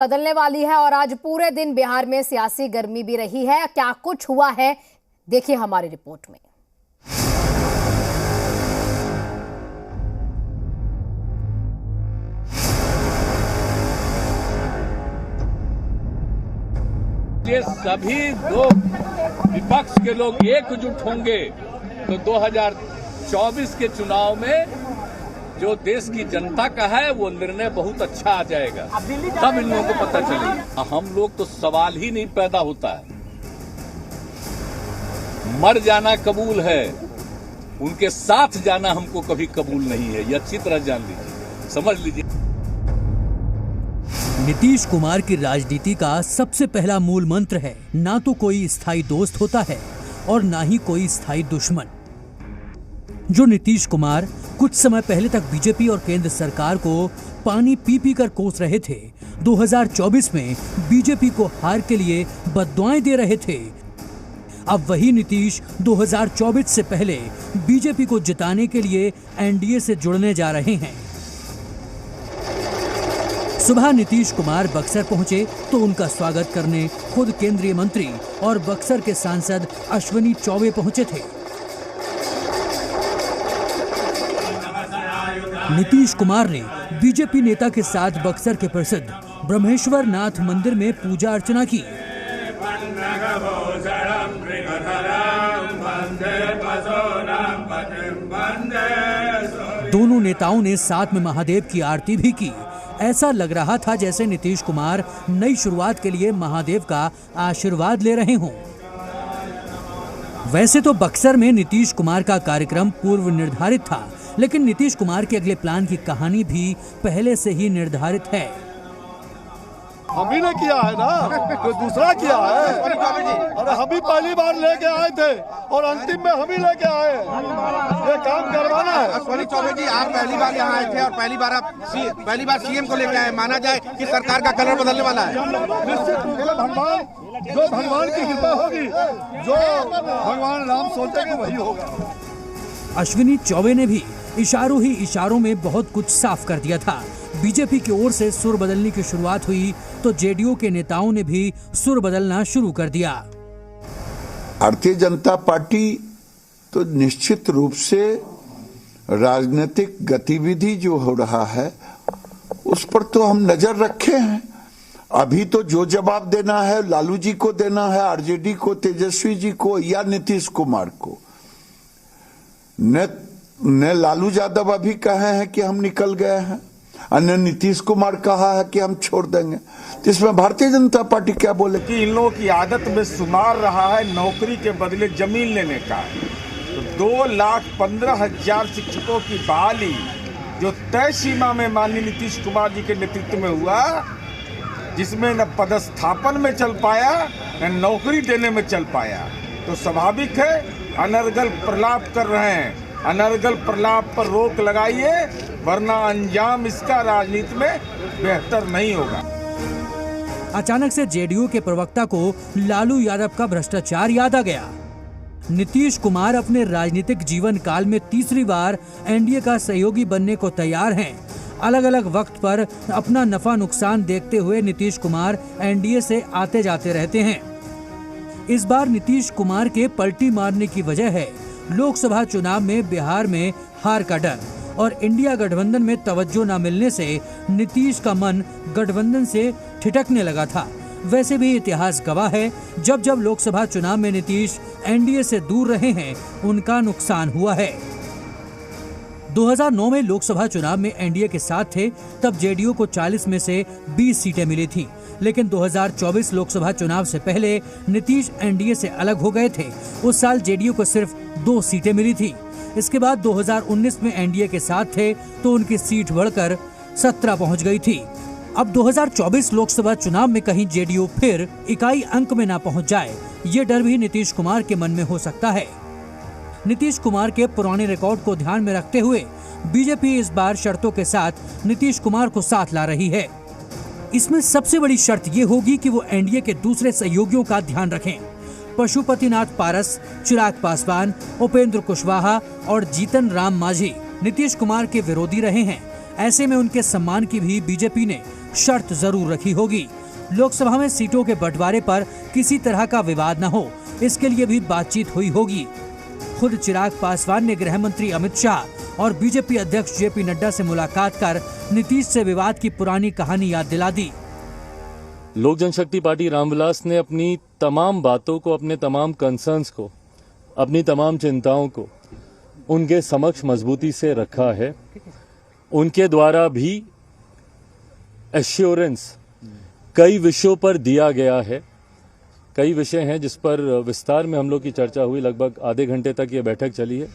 बदलने वाली है और आज पूरे दिन बिहार में सियासी गर्मी भी रही है। क्या कुछ हुआ है, देखिए हमारी रिपोर्ट में। ये सभी दो विपक्ष के लोग एकजुट होंगे तो 2024 के चुनाव में जो देश की जनता का है वो निर्णय बहुत अच्छा आ जाएगा। तब इन लोगों को पता चलेगा। हम लोग तो सवाल ही नहीं पैदा होता है, मर जाना कबूल है, उनके साथ जाना हमको कभी कबूल नहीं है। ये अच्छी तरह जान लीजिए, समझ लीजिए। नीतीश कुमार की राजनीति का सबसे पहला मूल मंत्र है, ना तो कोई स्थायी दोस्त होता है और ना ही कोई स्थायी दुश्मन। जो नीतीश कुमार कुछ समय पहले तक बीजेपी और केंद्र सरकार को पानी पी पी कर कोस रहे थे, 2024 में बीजेपी को हार के लिए बद्दुआएं दे रहे थे, अब वही नीतीश 2024 से पहले बीजेपी को जिताने के लिए एनडीए से जुड़ने जा रहे हैं। सुबह नीतीश कुमार बक्सर पहुंचे तो उनका स्वागत करने खुद केंद्रीय मंत्री और बक्सर के सांसद अश्विनी चौबे पहुंचे थे। नीतीश कुमार ने बीजेपी नेता के साथ बक्सर के प्रसिद्ध ब्रह्मेश्वर नाथ मंदिर में पूजा अर्चना की। दोनों नेताओं ने साथ में महादेव की आरती भी की। ऐसा लग रहा था जैसे नीतीश कुमार नई शुरुआत के लिए महादेव का आशीर्वाद ले रहे हों। वैसे तो बक्सर में नीतीश कुमार का कार्यक्रम पूर्व निर्धारित था, लेकिन नीतीश कुमार के अगले प्लान की कहानी भी पहले से ही निर्धारित है। हम ही ने किया है ना, कोई दूसरा किया है। अरे हम ही पहली बार लेके आए थे और अंतिम में हम ही लेके आए। ये काम करवाना है। अश्विनी चौबे जी, आप पहली बार यहाँ आए थे और पहली बार सीएम को लेके आए। माना जाए कि सरकार का कलर बदलने वाला है। निश्चित रूप से भगवान की कृपा होगी, जो भगवान राम सोचेंगे वही होगा। अश्विनी चौबे ने भी इशारों में बहुत कुछ साफ कर दिया था। बीजेपी की ओर से सुर बदलने की शुरुआत हुई तो जेडीयू के नेताओं ने भी सुर बदलना शुरू कर दिया। भारतीय जनता पार्टी तो निश्चित रूप से राजनीतिक गतिविधि जो हो रहा है उस पर तो हम नजर रखे हैं। अभी तो जो जवाब देना है लालू जी को देना है, आरजेडी को, तेजस्वी जी को या नीतीश कुमार को। ने लालू यादव अभी कहे हैं कि हम निकल गए हैं, अन्य नीतीश कुमार कहा है कि हम छोड़ देंगे। तो इसमें भारतीय जनता पार्टी क्या बोले कि इन लोगों की आदत में शुमार रहा है नौकरी के बदले जमीन लेने का। तो 2,15,000 शिक्षकों की बहाली जो तय सीमा में माननीय नीतीश कुमार जी के नेतृत्व में हुआ, जिसमें न पदस्थापन में चल पाया न नौकरी देने में चल पाया, तो स्वाभाविक है अनर्गल प्रलाप कर रहे हैं। अनर्गल प्रलाप पर रोक लगाइए, वरना अंजाम इसका राजनीति में बेहतर नहीं होगा। अचानक से जेडीयू के प्रवक्ता को लालू यादव का भ्रष्टाचार याद आ गया। नीतीश कुमार अपने राजनीतिक जीवन काल में तीसरी बार एनडीए का सहयोगी बनने को तैयार हैं। अलग अलग वक्त पर अपना नफा नुकसान देखते हुए नीतीश कुमार एनडीए से आते जाते रहते हैं। इस बार नीतीश कुमार के पलटी मारने की वजह है लोकसभा चुनाव में बिहार में हार का डर और इंडिया गठबंधन में तवज्जो न मिलने से नीतीश का मन गठबंधन से ठिठकने लगा था। वैसे भी इतिहास गवाह है, जब जब लोकसभा चुनाव में नीतीश एनडीए से दूर रहे हैं उनका नुकसान हुआ है। 2009 में लोकसभा चुनाव में एनडीए के साथ थे, तब जेडीयू को 40 में से 20 सीटें मिली थी, लेकिन 2024 लोकसभा चुनाव से पहले नीतीश एनडीए से अलग हो गए थे। उस साल जेडीयू को सिर्फ 2 सीटें मिली थी। इसके बाद 2019 में एनडीए के साथ थे तो उनकी सीट बढ़कर 17 पहुंच गई थी। अब 2024 लोकसभा चुनाव में कहीं जेडीयू फिर इकाई अंक में ना पहुंच जाए, ये डर भी नीतीश कुमार के मन में हो सकता है। नीतीश कुमार के पुराने रिकॉर्ड को ध्यान में रखते हुए बीजेपी इस बार शर्तों के साथ नीतीश कुमार को साथ ला रही है। इसमें सबसे बड़ी शर्त ये होगी कि वो एनडीए के दूसरे सहयोगियों का ध्यान रखें। पशुपतिनाथ पारस, चिराग पासवान, उपेंद्र कुशवाहा और जीतन राम मांझी नीतीश कुमार के विरोधी रहे हैं। ऐसे में उनके सम्मान की भी बीजेपी ने शर्त जरूर रखी होगी। लोकसभा में सीटों के बंटवारे पर किसी तरह का विवाद न हो, इसके लिए भी बातचीत हुई होगी। खुद चिराग पासवान ने गृह मंत्री अमित शाह और बीजेपी अध्यक्ष जेपी नड्डा से मुलाकात कर नीतीश से विवाद की पुरानी कहानी याद दिला दी। लोक जनशक्ति पार्टी रामविलास ने अपनी तमाम बातों को, अपने तमाम कंसर्न्स को, अपनी तमाम चिंताओं को उनके समक्ष मजबूती से रखा है। उनके द्वारा भी एश्योरेंस कई विषयों पर दिया गया है। कई विषय हैं जिस पर विस्तार में हम लोग की चर्चा हुई, लगभग आधे घंटे तक ये बैठक चली है।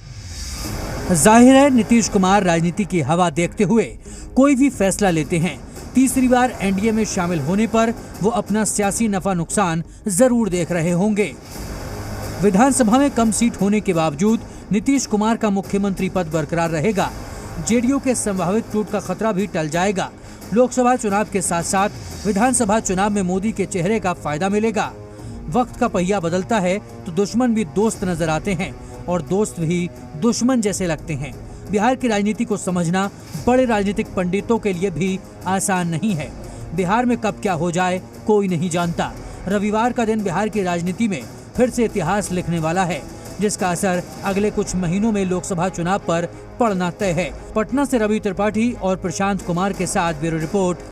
जाहिर है नीतीश कुमार राजनीति की हवा देखते हुए कोई भी फैसला लेते हैं। तीसरी बार एनडीए में शामिल होने पर वो अपना सियासी नफा नुकसान जरूर देख रहे होंगे। विधानसभा में कम सीट होने के बावजूद नीतीश कुमार का मुख्यमंत्री पद बरकरार रहेगा। जेडीयू के संभावित टूट का खतरा भी टल जाएगा। लोकसभा चुनाव के साथ साथ विधानसभा चुनाव में मोदी के चेहरे का फायदा मिलेगा। वक्त का पहिया बदलता है तो दुश्मन भी दोस्त नजर आते हैं और दोस्त भी दुश्मन जैसे लगते हैं। बिहार की राजनीति को समझना बड़े राजनीतिक पंडितों के लिए भी आसान नहीं है। बिहार में कब क्या हो जाए कोई नहीं जानता। रविवार का दिन बिहार की राजनीति में फिर से इतिहास लिखने वाला है, जिसका असर अगले कुछ महीनों में लोकसभा चुनाव पर पड़ना तय है। पटना से रवि त्रिपाठी और प्रशांत कुमार के साथ ब्यूरो रिपोर्ट।